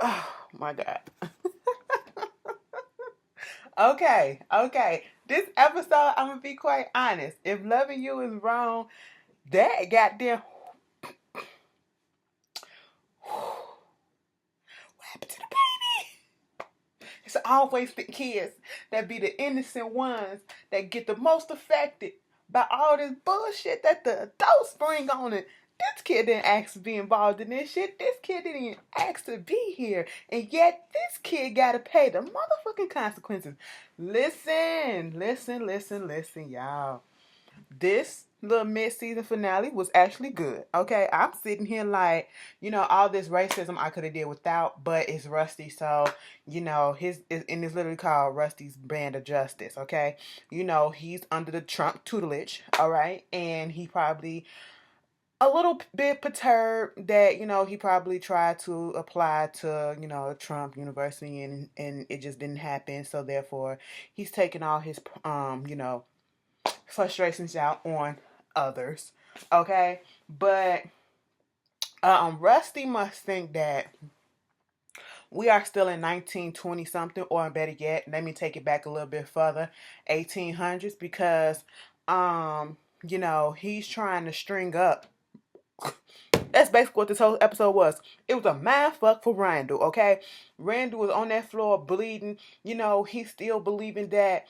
Oh my God. Okay. This episode, I'm gonna be quite honest. If loving you is wrong, that goddamn what happened to the baby? It's always the kids that be the innocent ones that get the most affected by all this bullshit that the adults bring on it. This kid didn't ask to be involved in this shit. This kid didn't even ask to be here. And yet this kid gotta pay the motherfucking consequences. Listen, y'all. This little mid-season finale was actually good. Okay, I'm sitting here like, all this racism I could have did without, but it's Rusty, so his and it's literally called Rusty's Brand of Justice. Okay, he's under the Trump tutelage. All right, and he probably a little bit perturbed that he probably tried to apply to Trump University and it just didn't happen. So therefore, he's taking all his frustrations out on others. Okay, but Rusty must think that we are still in 1920 something, or better yet, let me take it back a little bit further, 1800s, because he's trying to string up. That's basically what this whole episode was. It was a mind fuck for Randall, okay? Randall was on that floor bleeding. He's still believing that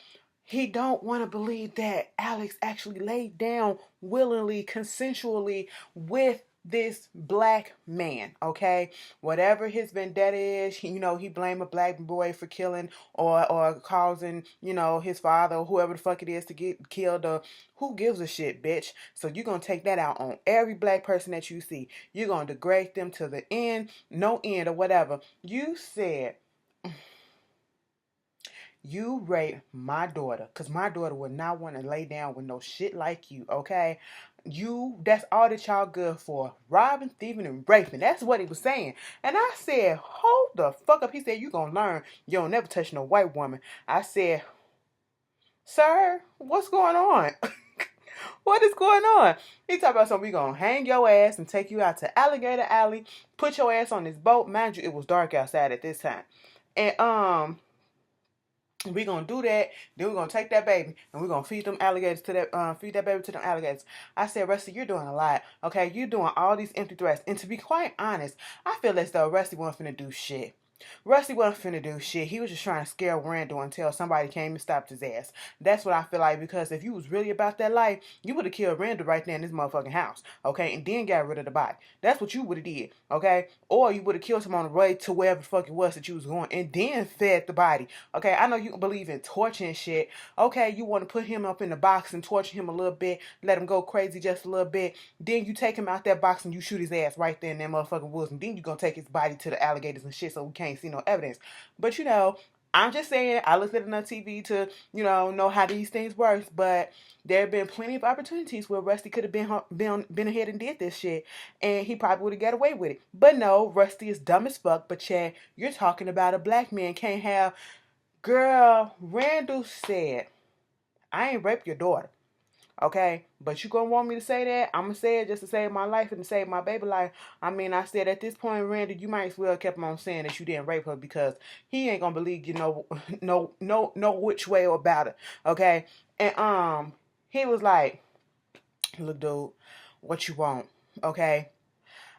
he don't want to believe that Alex actually laid down willingly, consensually with this black man, okay? Whatever his vendetta is, he blame a black boy for killing or causing, his father or whoever the fuck it is to get killed, or who gives a shit, bitch? So you're going to take that out on every black person that you see. You're going to degrade them to the end, no end or whatever. You said you raped my daughter because my daughter would not want to lay down with no shit like you, okay? That's all that y'all good for. Robbing, thieving, and raping. That's what he was saying. And I said, hold the fuck up. He said, you gonna learn. You don't never touch no white woman. I said, sir, what's going on? What is going on? He talking about something. We gonna hang your ass and take you out to Alligator Alley, put your ass on this boat. Mind you, it was dark outside at this time. And we're gonna do that. Then we're gonna take that baby and we're gonna feed them alligators to that feed that baby to them alligators. I said, Rusty, you're doing a lot. Okay, you're doing all these empty threats. And to be quite honest, I feel as though Rusty wasn't finna do shit. Rusty wasn't finna do shit. He was just trying to scare Randall until somebody came and stopped his ass. That's what I feel like, because if you was really about that life, you would have killed Randall right there in this motherfucking house, okay, and then got rid of the body. That's what you would have did, okay? Or you would have killed him on the way to wherever the fuck it was that you was going and then fed the body, okay? I know you believe in torture and shit, okay? You want to put him up in the box and torture him a little bit, let him go crazy just a little bit, then you take him out that box and you shoot his ass right there in that motherfucking woods, and then you gonna take his body to the alligators and shit so we can't see no evidence. But I'm just saying, I looked at it on TV to, know how these things work. But there have been plenty of opportunities where Rusty could have been ahead and did this shit, and he probably would have got away with it. But no, Rusty is dumb as fuck. But Chad, you're talking about a black man can't have. Girl, Randall said, I ain't raped your daughter. Okay, but you gonna want me to say that? I'm gonna say it just to save my life and to save my baby life. I mean, I said at this point, Randy, you might as well kept on saying that you didn't rape her, because he ain't gonna believe no which way about it. Okay, and he was like, look, dude, what you want? Okay,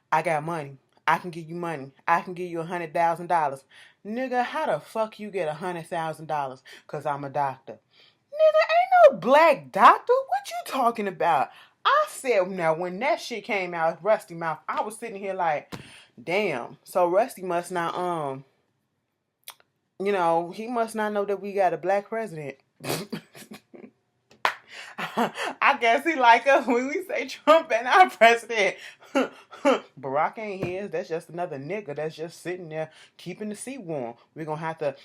I got money. I can give you money. I can give you $100,000. Nigga, how the fuck you get $100,000? Cause I'm a doctor. Nigga, ain't no black doctor. What you talking about? I said, now when that shit came out, Rusty mouth, I was sitting here like, damn. So Rusty must not, he must not know that we got a black president. I guess he like us when we say Trump and our president. Barack ain't his. That's just another nigga that's just sitting there keeping the seat warm. We're gonna have to,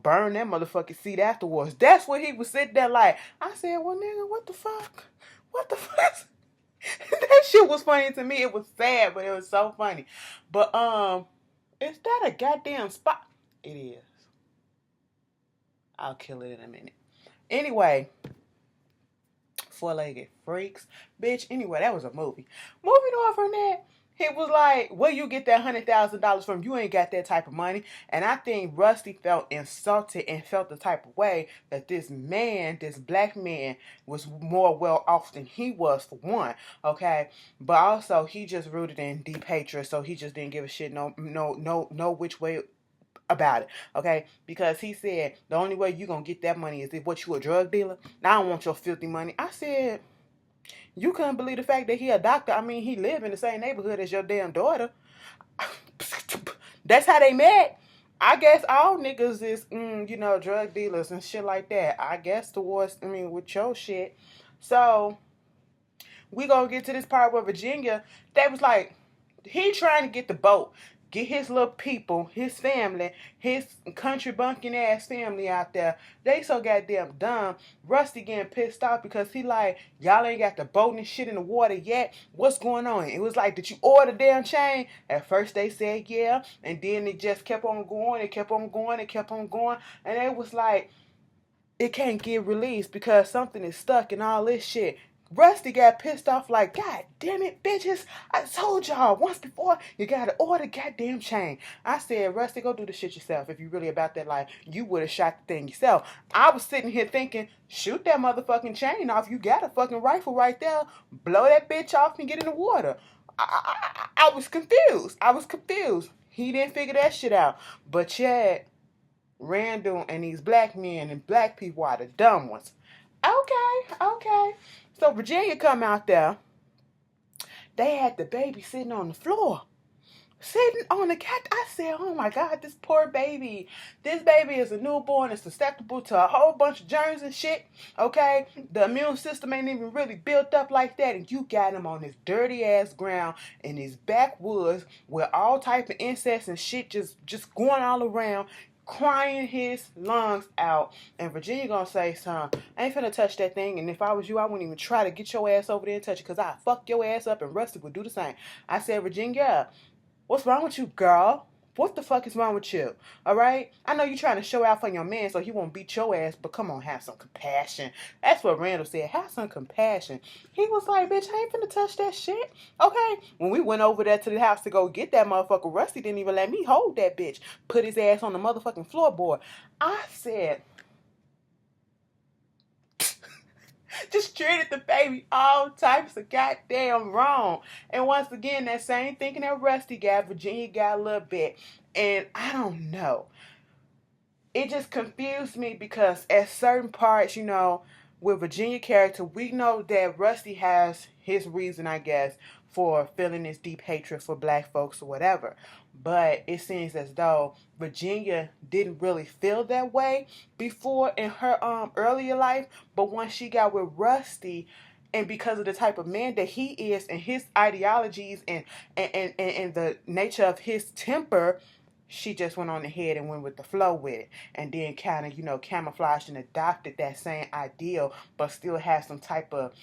burn that motherfucking seat afterwards. That's what he was sitting there like. I said, well, nigga, what the fuck? What the fuck? That shit was funny to me. It was sad, but it was so funny. But is that a goddamn spot? It is. I'll kill it in a minute. Anyway, Four-Legged Freaks. Bitch, anyway, that was a movie. Moving on from that, He was like, where you get that $100,000 from? You ain't got that type of money. And I think Rusty felt insulted and felt the type of way that this man, this black man, was more well off than he was, for one. Okay. But also he just rooted in deep hatred. So he just didn't give a shit no which way about it, okay? Because he said the only way you gonna get that money is if what, you a drug dealer. Now I don't want your filthy money. I said, you couldn't believe the fact that he a doctor. I mean, he live in the same neighborhood as your damn daughter. That's how they met. I guess all niggas is, drug dealers and shit like that. I guess with your shit. So, we gonna get to this part where Virginia, they was like, he trying to get the boat. Get his little people, his family, his country bunking ass family out there. They so goddamn dumb. Rusty getting pissed off because he like, y'all ain't got the boat and shit in the water yet. What's going on? It was like, did you order the damn chain? At first they said yeah, and then it just kept on going. It kept on going. It kept on going. And it was like, it can't get released because something is stuck and all this shit. Rusty got pissed off like, God damn it, bitches. I told y'all once before, you gotta order goddamn chain. I said, Rusty, go do the shit yourself. If you really about that life, you would have shot the thing yourself. I was sitting here thinking, shoot that motherfucking chain off. You got a fucking rifle right there. Blow that bitch off and get in the water. I was confused. He didn't figure that shit out. But Chad, Randall, and these black men and black people are the dumb ones. Okay. So Virginia come out there. They had the baby sitting on the floor. Sitting on the cat. I said, oh my God, this poor baby. This baby is a newborn and susceptible to a whole bunch of germs and shit. Okay? The immune system ain't even really built up like that. And you got him on this dirty ass ground in these backwoods where all type of insects and shit just going all around, crying his lungs out. And Virginia gonna say, son, I ain't finna touch that thing. And if I was you, I wouldn't even try to get your ass over there and touch it, because I fuck your ass up and Rusty would do the same. I said, Virginia, what's wrong with you, girl? What the fuck is wrong with you? All right? I know you trying to show out for your man so he won't beat your ass, but come on, have some compassion. That's what Randall said. Have some compassion. He was like, bitch, I ain't finna touch that shit. Okay? When we went over there to the house to go get that motherfucker, Rusty didn't even let me hold that bitch. Put his ass on the motherfucking floorboard. I said, just treated the baby all types of goddamn wrong. And once again, that same thinking that Rusty got, Virginia got a little bit. And I don't know. It just confused me because at certain parts, with Virginia character, we know that Rusty has his reason, I guess, for feeling this deep hatred for black folks or whatever. But it seems as though Virginia didn't really feel that way before in her earlier life. But once she got with Rusty, and because of the type of man that he is and his ideologies and the nature of his temper, she just went on ahead and went with the flow with it, and then kind of, camouflaged and adopted that same ideal, but still has some type of,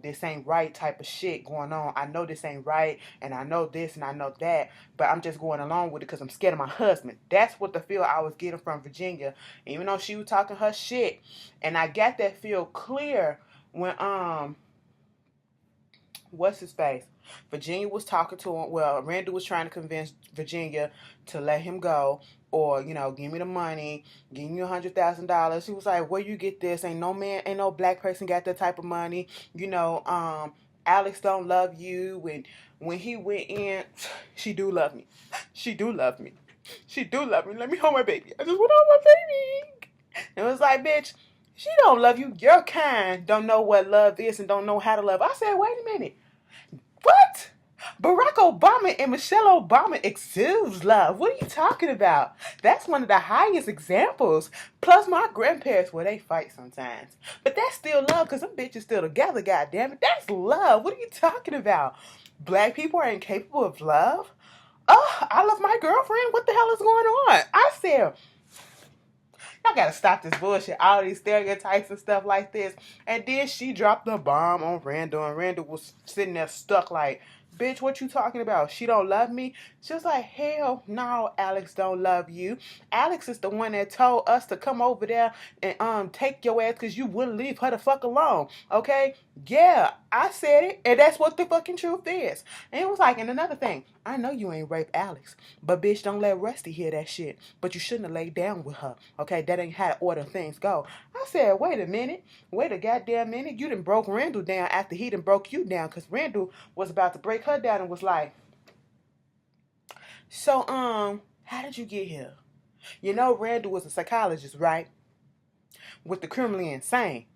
this ain't right type of shit going on. I know this ain't right, and I know this, and I know that, but I'm just going along with it because I'm scared of my husband. That's what the feel I was getting from Virginia, even though she was talking her shit, and I got that feel clear when, what's his face? Virginia was talking to him. Well, Randall was trying to convince Virginia to let him go, or give me the money, give me $100,000. He was like, "Where you get this? Ain't no black person got that type of money. Alex don't love you." When he went in, she do love me. She do love me. She do love me. Let me hold my baby. I just want to hold my baby. And it was like, bitch, she don't love you. Your kind don't know what love is and don't know how to love. I said, wait a minute. What? Barack Obama and Michelle Obama exudes love. What are you talking about? That's one of the highest examples. Plus my grandparents, well, they fight sometimes. But that's still love because them bitches still together, goddammit. That's love. What are you talking about? Black people are incapable of love? Oh, I love my girlfriend. What the hell is going on? I said, y'all gotta stop this bullshit. All these stereotypes and stuff like this. And then she dropped the bomb on Randall, and Randall was sitting there stuck like, bitch, what you talking about? She don't love me? She was like, hell no, Alex don't love you. Alex is the one that told us to come over there and take your ass because you wouldn't leave her the fuck alone. Okay? Yeah, I said it, and that's what the fucking truth is. And it was like, and another thing, I know you ain't raped Alex, but bitch, don't let Rusty hear that shit. But you shouldn't have laid down with her, okay? That ain't how to order things go. I said, wait a minute, wait a goddamn minute. You done broke Randall down after he done broke you down, because Randall was about to break her down and was like, so, how did you get here? You know, Randall was a psychologist, right? With the criminally insane.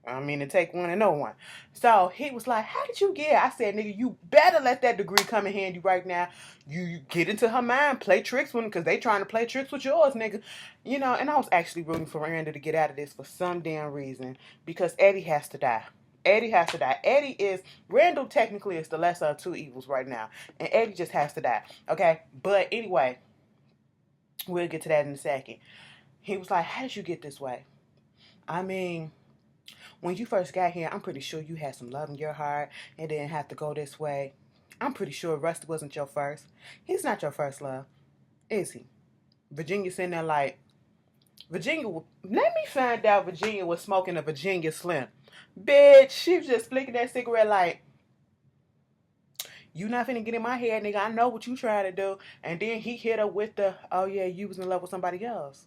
I mean, to take one and no one. So he was like, how did you get here? I said, nigga, you better let that degree come in handy right now. You get into her mind, play tricks with them, because they trying to play tricks with yours, nigga. You know, and I was actually rooting for Randall to get out of this for some damn reason. Because Eddie has to die. Eddie has to die. Randall technically is the lesser of two evils right now. And Eddie just has to die. Okay? But anyway, we'll get to that in a second. He was like, how did you get this way? I mean, when you first got here, I'm pretty sure you had some love in your heart and didn't have to go this way. I'm pretty sure Rusty wasn't your first. He's not your first love, is he? Virginia sitting there like, Virginia, let me find out Virginia was smoking a Virginia Slim. Bitch, she was just flicking that cigarette like, you not finna get in my head, nigga. I know what you trying to do. And then he hit her with the, oh yeah, you was in love with somebody else.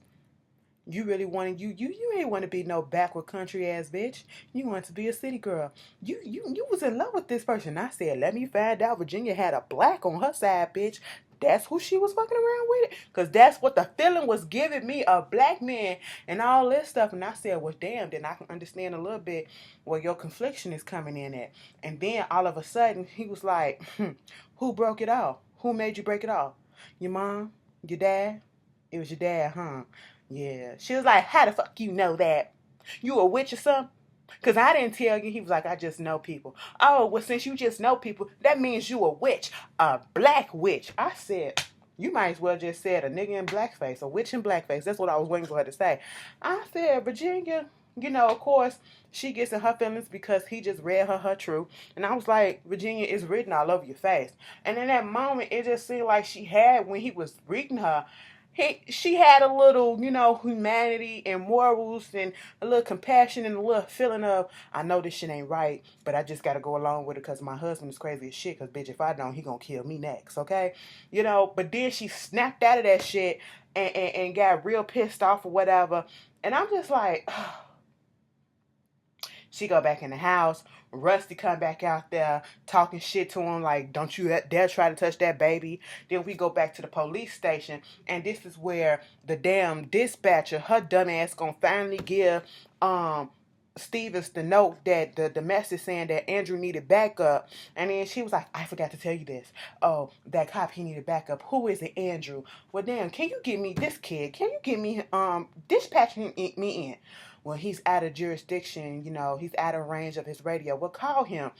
You really wanted you ain't want to be no backward country ass bitch. You want to be a city girl. You was in love with this person. I said, let me find out Virginia had a black on her side, bitch. That's who she was fucking around with. Because that's what the feeling was giving me, a black man and all this stuff. And I said, well, damn, then I can understand a little bit where your confliction is coming in at. And then all of a sudden, he was like, who broke it off? Who made you break it off? Your mom? Your dad? It was your dad, huh? Yeah. She was like, how the fuck you know that? You a witch or something? Because I didn't tell you. He was like, I just know people. Oh, well, since you just know people, that means you a witch. A black witch. I said, you might as well just said a nigga in blackface. A witch in blackface. That's what I was waiting for her to say. I said, Virginia, you know, of course, she gets in her feelings because he just read her truth. And I was like, Virginia, it's written all over your face. And in that moment, it just seemed like she had, when he was reading her, she had a little, you know, humanity and morals and a little compassion and a little feeling of, I know this shit ain't right, but I just got to go along with it because my husband is crazy as shit, because, bitch, if I don't, he going to kill me next, okay? You know, but then she snapped out of that shit and got real pissed off or whatever. And I'm just like, she go back in the house. Rusty come back out there talking shit to him like, don't you dare try to touch that baby. Then we go back to the police station, and this is where the damn dispatcher, her dumb ass, gonna finally give Stevens the note that the message saying that Andrew needed backup. And then she was like, I forgot to tell you this. Oh, that cop, he needed backup. Who is it, Andrew? Well, damn, can you get me this kid? Can you get me dispatch me in? Well, he's out of jurisdiction, you know, he's out of range of his radio. Well, call him.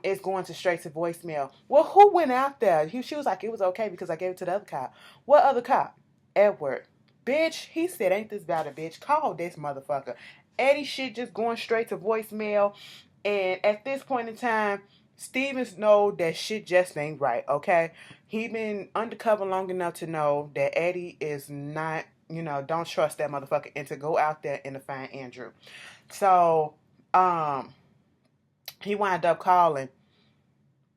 It's going to straight to voicemail. Well, who went out there? She was like, it was okay because I gave it to the other cop. What other cop? Edward. Bitch, he said, ain't this about a bitch? Call this motherfucker. Eddie shit just going straight to voicemail. And at this point in time, Stevens know that shit just ain't right, okay? He been undercover long enough to know that Eddie is not, you know, don't trust that motherfucker, and to go out there and to find Andrew. So, he wound up calling.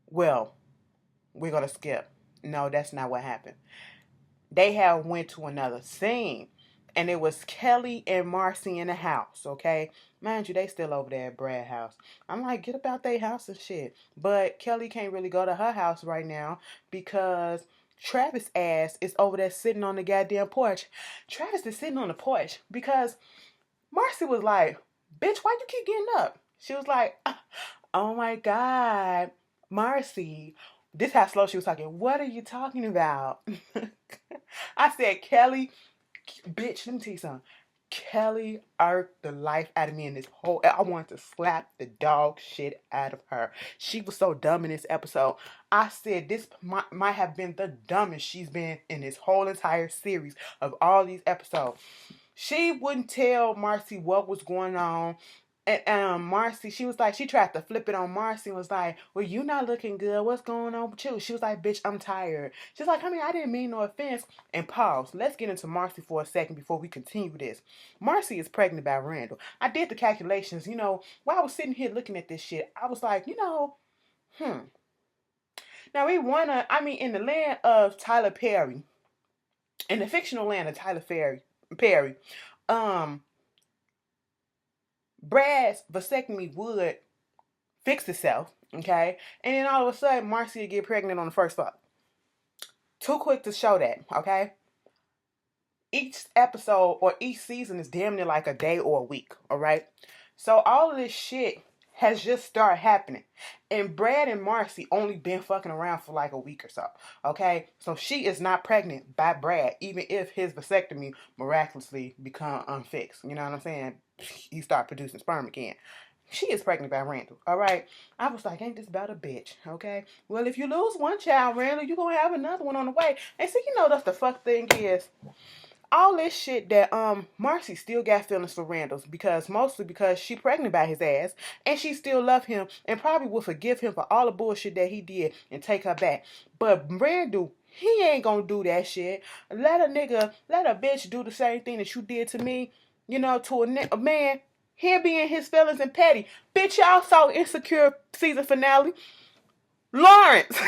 Well, we're going to skip. No, that's not what happened. They have went to another scene, and it was Kelly and Marcy in the house, okay? Mind you, they still over there at Brad's house. I'm like, get about their house and shit. But Kelly can't really go to her house right now because Travis' ass is over there sitting on the goddamn porch. Travis is sitting on the porch because Marcy was like, bitch, why you keep getting up? She was like, oh my God, Marcy. This how slow she was talking. What are you talking about? I said, Kelly, bitch, let me tell you something. Kelly irked the life out of me in this whole. I wanted to slap the dog shit out of her. She was so dumb in this episode. I said this might have been the dumbest she's been in this whole entire series of all these episodes. She wouldn't tell Marcy what was going on. And Marcy, she was like, she tried to flip it on Marcy and was like, well, you not looking good. What's going on with you? She was like, bitch, I'm tired. She's like, I mean, I didn't mean no offense. And pause. Let's get into Marcy for a second before we continue this. Marcy is pregnant by Randall. I did the calculations, while I was sitting here looking at this shit, I was like, Now we wanna, in the land of Tyler Perry, in the fictional land of Tyler Perry, um, Brad's vasectomy would fix itself, okay? And then all of a sudden, Marcy would get pregnant on the first fuck. Too quick to show that, okay? Each episode or each season is damn near like a day or a week, all right? So all of this shit has just started happening. And Brad and Marcy only been fucking around for like a week or so, okay? So she is not pregnant by Brad, even if his vasectomy miraculously become unfixed. You know what I'm saying? He start producing sperm again. She is pregnant by Randall, all right? I was like, ain't this about a bitch, okay? Well, if you lose one child, Randall, you're going to have another one on the way. And so, that's the fuck thing is, all this shit that Marcy still got feelings for Randall mostly because she pregnant by his ass and she still love him and probably will forgive him for all the bullshit that he did and take her back. But Randall, he ain't gonna do that shit. Let a bitch do the same thing that you did to me, to a man. Here being his feelings and petty. Bitch, y'all saw Insecure season finale. Lawrence.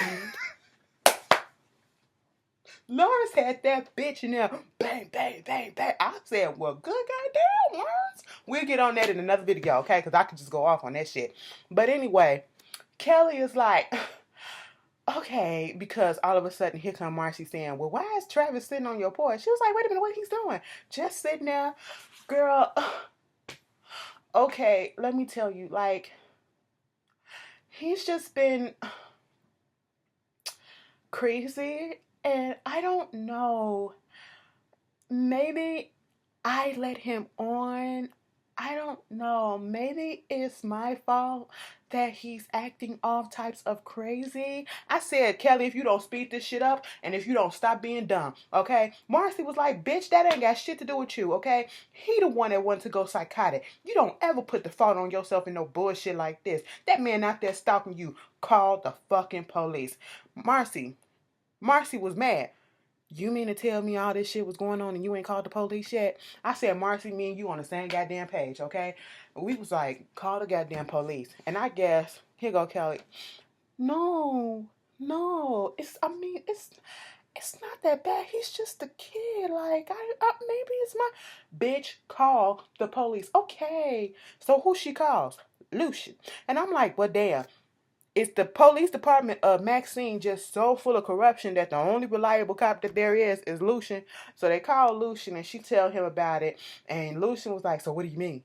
Lawrence had that bitch in there. Bang, bang, bang, bang. I said, well, good goddamn, Lawrence. We'll get on that in another video, okay? Because I could just go off on that shit. But anyway, Kelly is like, okay, because all of a sudden, here come Marcy saying, well, why is Travis sitting on your porch? She was like, wait a minute, what he's doing? Just sitting there. Girl, okay, let me tell you, like, he's just been crazy. And I don't know, maybe I let him on. I don't know. Maybe it's my fault that he's acting all types of crazy. I said, Kelly, if you don't speed this shit up and if you don't stop being dumb, okay? Marcy was like, bitch, that ain't got shit to do with you, okay? He the one that wanted to go psychotic. You don't ever put the fault on yourself in no bullshit like this. That man out there stalking you called the fucking police. Marcy was mad. You mean to tell me all this shit was going on and you ain't called the police yet? I said, Marcy, me and you on the same goddamn page, okay? We was like, call the goddamn police. And I guess, here go Kelly. No, it's not that bad. He's just a kid. Like, maybe it's my... Bitch, call the police. Okay. So who she calls? Lucian. And I'm like, well, damn. It's the police department of Maxine just so full of corruption that the only reliable cop that there is Lucian. So they call Lucian and she tell him about it. And Lucian was like, so what do you mean?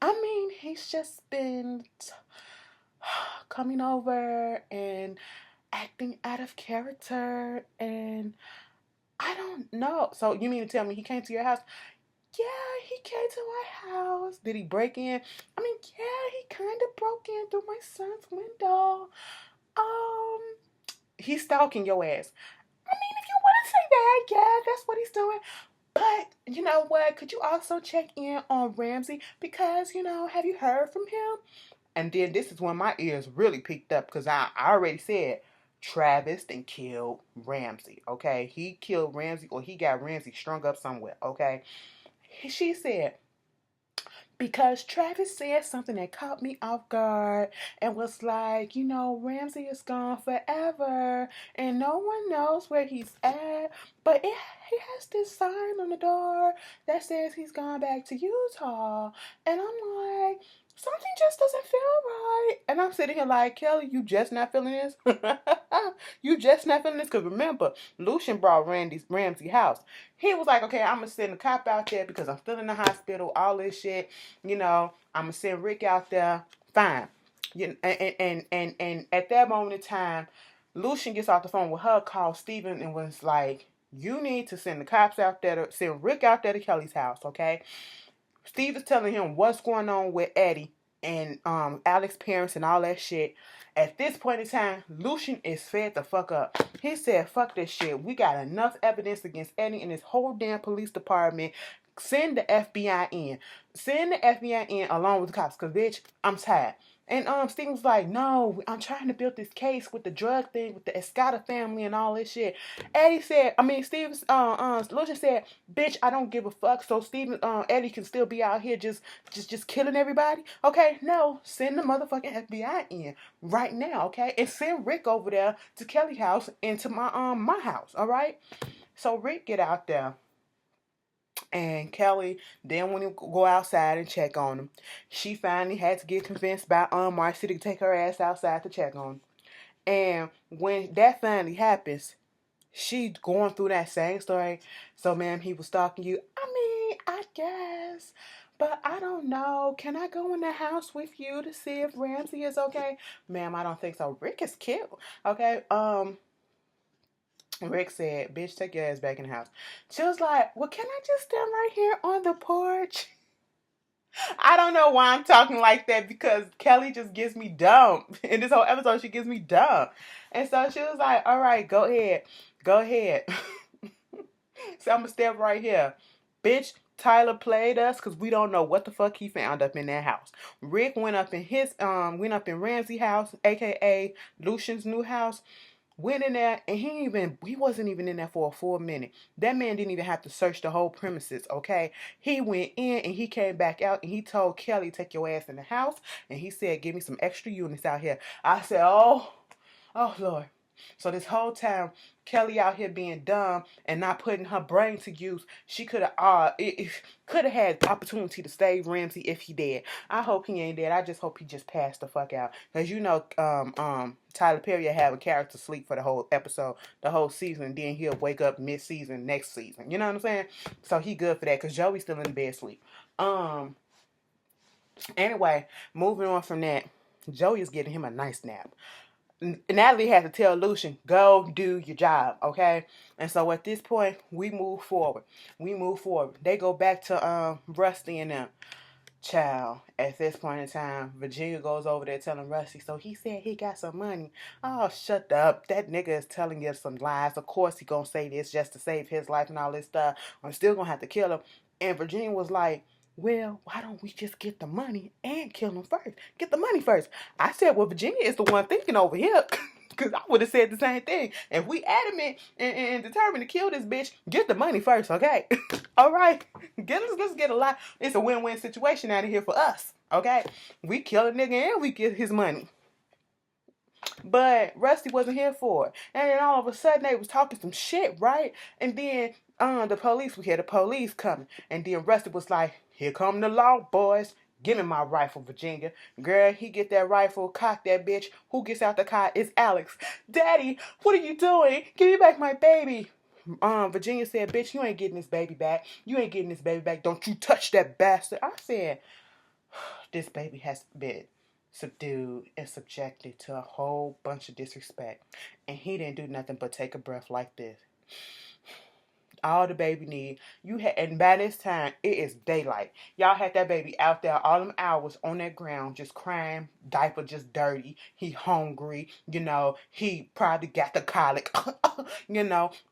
I mean, he's just been coming over and acting out of character. And I don't know. So you mean to tell me he came to your house? Yeah, he came to my house. Did he break in? I mean, yeah, he kind of broke in through my son's window. He's stalking your ass. I mean, if you want to say that, yeah, that's what he's doing. But, you know what? Could you also check in on Ramsey? Because, have you heard from him? And then this is when my ears really peaked up because I already said Travis then killed Ramsey, okay? He killed Ramsey or he got Ramsey strung up somewhere, okay? She said, because Travis said something that caught me off guard and was like, Ramsey is gone forever and no one knows where he's at, but he has this sign on the door that says he's gone back to Utah. And I'm like, something just doesn't feel right. And I'm sitting here like, Kelly, you just not feeling this? You just not feeling this? Because remember, Lucian brought Ramsey house. He was like, okay, I'm going to send a cop out there because I'm still in the hospital, all this shit. I'm going to send Rick out there. Fine. And at that moment in time, Lucian gets off the phone with her, called Steven, and was like, you need to send the cops out there, send Rick out there to Kelly's house, okay? Steve is telling him what's going on with Eddie and Alex's parents and all that shit. At this point in time, Lucian is fed the fuck up. He said, fuck this shit. We got enough evidence against Eddie and this whole damn police department. Send the FBI in. Send the FBI in along with the cops. Because, bitch, I'm tired. And Stephen was like, no, I'm trying to build this case with the drug thing, with the Escada family and all this shit. Lucian said, bitch, I don't give a fuck. So Eddie can still be out here just killing everybody. Okay, no, send the motherfucking FBI in right now, okay? And send Rick over there to Kelly's house and to my house, all right? So Rick get out there. And Kelly then want to go outside and check on him. She finally had to get convinced by Marcy to take her ass outside to check on him. And when that finally happens, she going through that same story. So, ma'am, he was stalking you. I mean, I guess. But I don't know. Can I go in the house with you to see if Ramsey is okay? Ma'am, I don't think so. Rick is cute. Okay. Rick said, bitch, take your ass back in the house. She was like, well, can I just stand right here on the porch? I don't know why I'm talking like that because Kelly just gets me dumb. In this whole episode, she gets me dumb. And so she was like, all right, go ahead. Go ahead. So I'm going to step right here. Bitch, Tyler played us because we don't know what the fuck he found up in that house. Rick went up in Ramsey's house, aka Lucian's new house. Went in there and he wasn't even in there for a full minute. That man didn't even have to search the whole premises, okay? He went in and he came back out and he told Kelly, take your ass in the house. And he said, give me some extra units out here. I said, oh Lord. So this whole time, Kelly out here being dumb and not putting her brain to use. She could have had the opportunity to save Ramsey if he did. I hope he ain't dead. I just hope he just passed the fuck out. Cause Tyler Perry will have a character sleep for the whole episode, the whole season, and then he'll wake up mid-season next season. You know what I'm saying? So he good for that. Cause Joey's still in the bed sleep. Anyway, moving on from that, Joey is getting him a nice nap. Natalie had to tell Lucian, go do your job, okay? And so at this point, we move forward. They go back to Rusty and them. Child, at this point in time, Virginia goes over there telling Rusty, so he said he got some money. Oh, shut up. That nigga is telling you some lies. Of course he gonna say this just to save his life and all this stuff. I'm still gonna have to kill him. And Virginia was like, well, why don't we just get the money and kill him first? Get the money first. I said, well, Virginia is the one thinking over here. Because I would have said the same thing. If we adamant and determined to kill this bitch, get the money first, okay? All right. Let's get a lot. It's a win-win situation out of here for us, okay? We kill a nigga and we get his money. But Rusty wasn't here for it. And then all of a sudden they was talking some shit, right? And then we hear the police coming. And then Rusty was like, here come the law, boys. Give me my rifle, Virginia. Girl, he get that rifle, cock that bitch. Who gets out the car? It's Alex. Daddy, what are you doing? Give me back my baby. Virginia said, bitch, you ain't getting this baby back. You ain't getting this baby back. Don't you touch that bastard. I said, this baby has been subdued and subjected to a whole bunch of disrespect. And he didn't do nothing but take a breath like this. All the baby need. And by this time, it is daylight. Y'all had that baby out there all them hours on that ground, just crying, diaper just dirty. He hungry, he probably got the colic,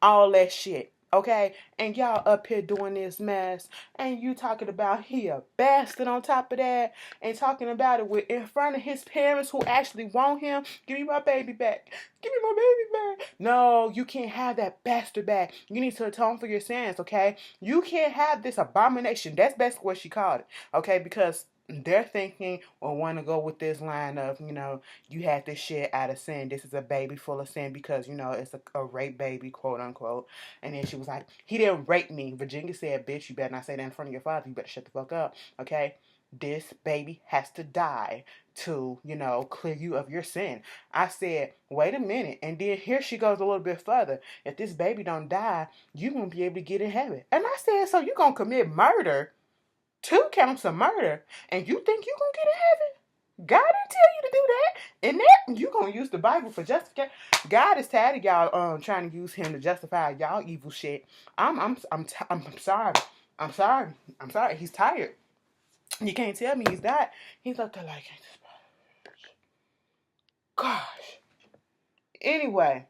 all that shit. Okay, and y'all up here doing this mess, and you talking about he a bastard on top of that, and talking about it in front of his parents who actually want him. Give me my baby back. Give me my baby back. No, you can't have that bastard back. You need to atone for your sins, okay? You can't have this abomination. That's basically what she called it, okay? Because they're thinking or want to go with this line of, you had this shit out of sin. This is a baby full of sin because, it's a rape baby, quote unquote. And then she was like, he didn't rape me. Virginia said, bitch, you better not say that in front of your father. You better shut the fuck up, okay? This baby has to die to, clear you of your sin. I said, wait a minute. And then here she goes a little bit further. If this baby don't die, you won't be able to get in heaven. And I said, so you gonna commit murder? 2 counts of murder, and you think you gonna get in heaven? God didn't tell you to do that. And that you gonna use the Bible for justification. God is tired of y'all trying to use him to justify y'all evil shit. I'm sorry. I'm sorry. He's tired. You can't tell me he's not. He's up there like, gosh. Anyway,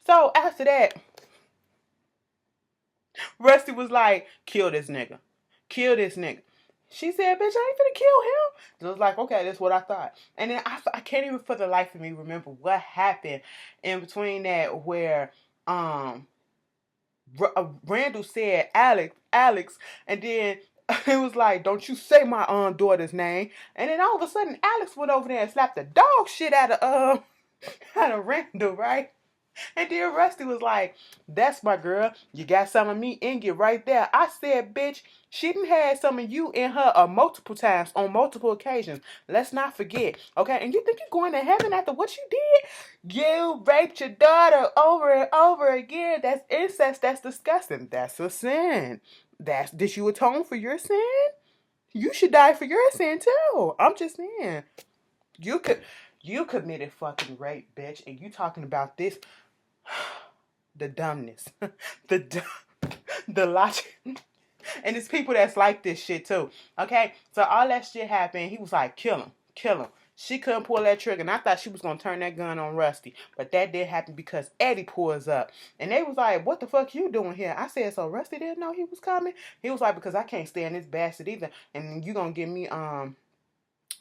So after that, Rusty was like, kill this nigga. Kill this nigga. She said, bitch, I ain't finna kill him. So I was like, okay, that's what I thought. And then I can't even for the life of me remember what happened in between that where Randall said Alex, and then it was like, don't you say my daughter's name. And then all of a sudden, Alex went over there and slapped the dog shit out of out of Randall, right? And then Rusty was like, that's my girl. You got some of me in you right there. I said, bitch, she done had some of you in her multiple times on multiple occasions. Let's not forget. Okay? And you think you're going to heaven after what you did? You raped your daughter over and over again. That's incest. That's disgusting. That's a sin. Did you atone for your sin? You should die for your sin too. I'm just saying. You committed fucking rape, bitch, and you talking about this the dumbness, the the logic, and it's people that's like this shit too. Okay, so all that shit happened. He was like, kill him, kill him. She couldn't pull that trigger, and I thought she was gonna turn that gun on Rusty, but that did happen because Eddie pulls up, and they was like, "What the fuck you doing here?" I said, "So Rusty didn't know he was coming." He was like, "Because I can't stand this bastard either, and you gonna give me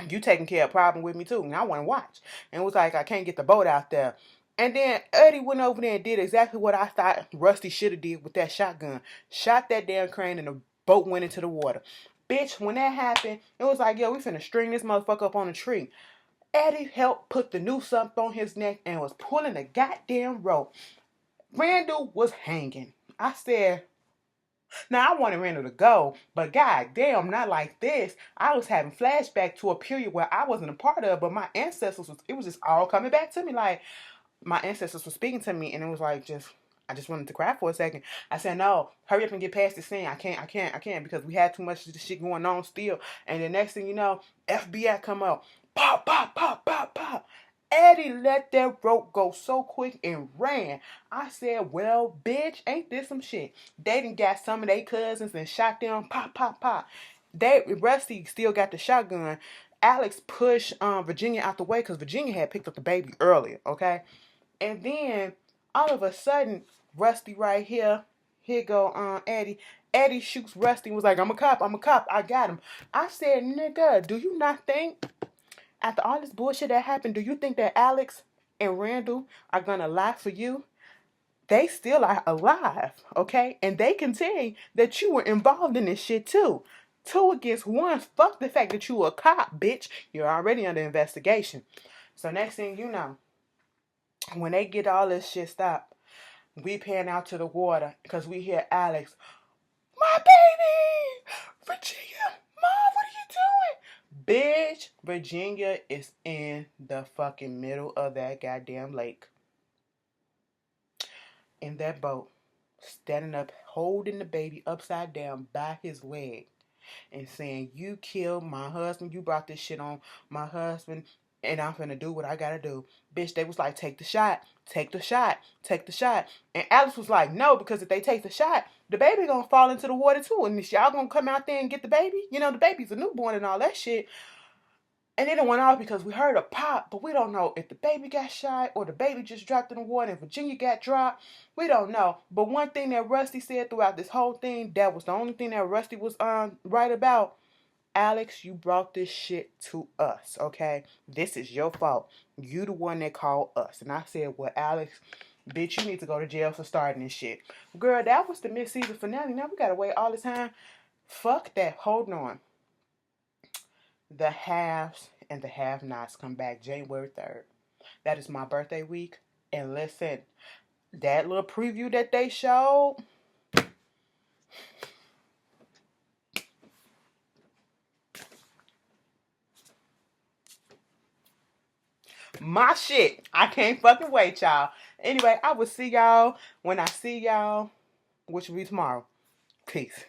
you taking care of problem with me too, and I want to watch." And it was like, I can't get the boat out there. And then Eddie went over there and did exactly what I thought Rusty should have did with that shotgun. Shot that damn crane and the boat went into the water. Bitch, when that happened, it was like, yo, we finna string this motherfucker up on a tree. Eddie helped put the noose up on his neck and was pulling the goddamn rope. Randall was hanging. I said, now I wanted Randall to go, but god damn, not like this. I was having flashback to a period where I wasn't a part of, but my ancestors it was just all coming back to me. Like my ancestors were speaking to me, and it was like I just wanted to cry for a second. I said, no, hurry up and get past this scene. I can't because we had too much of this shit going on still. And the next thing you know, FBI come up. Pop, pop, pop, pop, pop. Eddie let that rope go so quick and ran. I said, well, bitch, ain't this some shit? They done got some of their cousins and shot them. Pop, pop, pop. Rusty still got the shotgun. Alex pushed Virginia out the way because Virginia had picked up the baby earlier, okay? And then, all of a sudden, Rusty right here go Eddie. Eddie shoots Rusty and was like, I'm a cop, I got him. I said, nigga, do you not think, after all this bullshit that happened, do you think that Alex and Randall are gonna lie for you? They still are alive, okay? And they can tell that you were involved in this shit too. 2 against 1. Fuck the fact that you were a cop, bitch. You're already under investigation. So next thing you know, when they get all this shit stopped, we pan out to the water because we hear Alex, my baby! Virginia! Mom, what are you doing? Bitch, Virginia is in the fucking middle of that goddamn lake. In that boat, standing up, holding the baby upside down by his leg and saying, you killed my husband, you brought this shit on my husband, and I'm finna do what I gotta do. Bitch, they was like, take the shot, take the shot, take the shot. And Alex was like, no, because if they take the shot, the baby gonna fall into the water too. And y'all gonna come out there and get the baby? You know, the baby's a newborn and all that shit. And then it went off because we heard a pop, but we don't know if the baby got shot or the baby just dropped in the water and Virginia got dropped. We don't know. But one thing that Rusty said throughout this whole thing, that was the only thing that Rusty was right about. Alex, you brought this shit to us, okay? This is your fault. You the one that called us. And I said, well, Alex, bitch, you need to go to jail for starting this shit. Girl, that was the mid-season finale. Now we gotta wait all the time. Fuck that. Hold on. The haves and the have-nots come back January 3rd. That is my birthday week. And listen, that little preview that they showed, my shit. I can't fucking wait, y'all. Anyway, I will see y'all when I see y'all, which will be tomorrow. Peace.